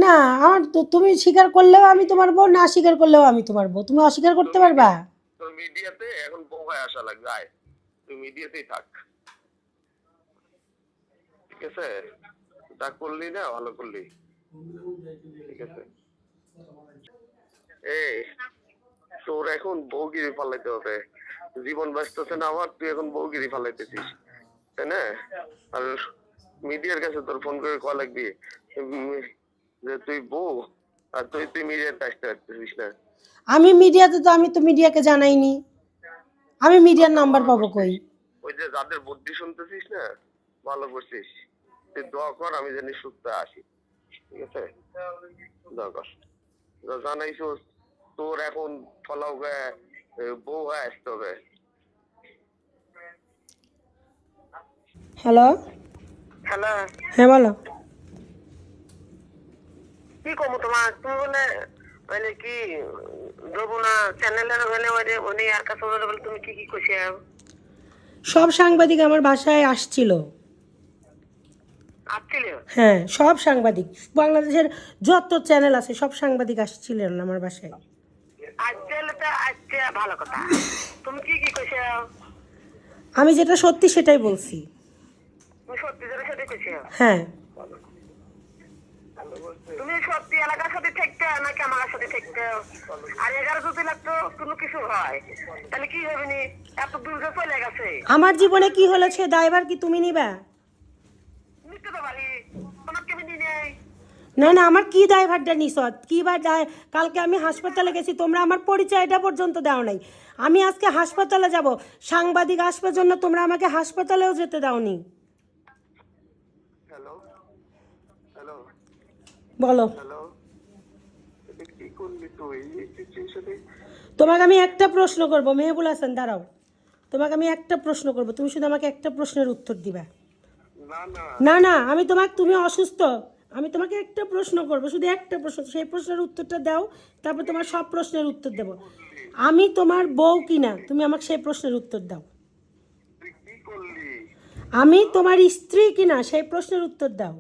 না, আমার তো তুমি স্বীকার করলেও আমি তোমার বউ, না স্বীকার করলেও আমি তোমার বউ। তুমি অস্বীকার করতে পারবা? তোর মিডিয়াতে এখন বউ হয়ে আসা লাগবে, আয় তুই মিডিয়াতেই থাক, ঠিক আছে? তা করলি না, ভালো করলি, ঠিক আছে? এই তোর এখন বউগিরি ফালাইতে হবে, জীবন ব্যস্তছে না আমার, তুই এখন বউগিরি ফালাইতেছিস, তাই না? আর মিডিয়ার কাছে তোর ফোন করে কল লাগবি যে তুই বউ, আর তুই তুই মিডিয়াতে আসতে পারতেছিস না। আমি তো মিডিয়াকে জানাইনি, আমি মিডিয়ার নাম্বার পাবো কই? ওই যে যাদের বুদ্ধি শুনতেছিস না, ভালো করছিস, তুই দোয়া কর আমি জানি সুস্থ আসি, ঠিক আছে? দোয়া কর, জানাইছো তোর এখন ফলাও বউ হয়ে আসতে হবে। হ্যালো, হ্যালো, হ্যাঁ বলো। কি কমো তোমার, তুমি বলে মানে কি যমুনা চ্যানেলের হলে উনি আর কাছে বলে তুমি কি কি কইছে? সব সাংবাদিক আমার বাসায় আসছিল। আসছিল? হ্যাঁ, সব সাংবাদিক, বাংলাদেশের যত চ্যানেল আছে সব সাংবাদিক আসছিলেন আমার বাসায়। আসছিল তো আজকে ভালো কথা, তুমি কি কি কইছে? আমি যেটা সত্যি সেটাই বলছি। তুমি সত্যি যেটা সেটাই কইছে? হ্যাঁ, তুমি সত্যি এলাকার সাথে থাকতে নাকি আমার সাথে থাকতে? আর 11 যদি লাগতো কোনো কিছু হয় তাহলে কি হবে নি? এত দূর যে চলে গেছে, আমার জীবনে কি হলো সে দায়ভার কি তুমি নিবা? নিতে তো পারি, তোমার কেমন নেই? না না, আমার কি দায়ভারটা নিছ? কি বা দায়? কালকে আমি হাসপাতালে গেছি, তোমরা আমার পরিচয়টা পর্যন্ত দাও নাই। আমি আজকে হাসপাতালে যাব, সাংবাদিক আসবার জন্য তোমরা আমাকে হাসপাতালেও যেতে দাওনি। হ্যালো, হ্যালো, বলো, হ্যালো, কি করলি তুই এই সিচুয়েশনে? তোমাকে আমি একটা প্রশ্ন করব, মেহবুল হাসান দাঁড়াও, তোমাকে আমি একটা প্রশ্ন করব, তুমি শুধু আমাকে একটা প্রশ্নের উত্তর দিবা। না না না না, তুমি অসুস্থ, আমি তোমাকে একটা প্রশ্ন করব, শুধু একটা প্রশ্ন, সেই প্রশ্নের উত্তরটা দাও, তারপর তোমার সব প্রশ্নের উত্তর দেব। আমি তোমার বউ কিনা, তুমি আমাকে সেই প্রশ্নের উত্তর দাও। তুই কি করলি? আমি তোমার স্ত্রী কিনা সেই প্রশ্নের উত্তর দাও।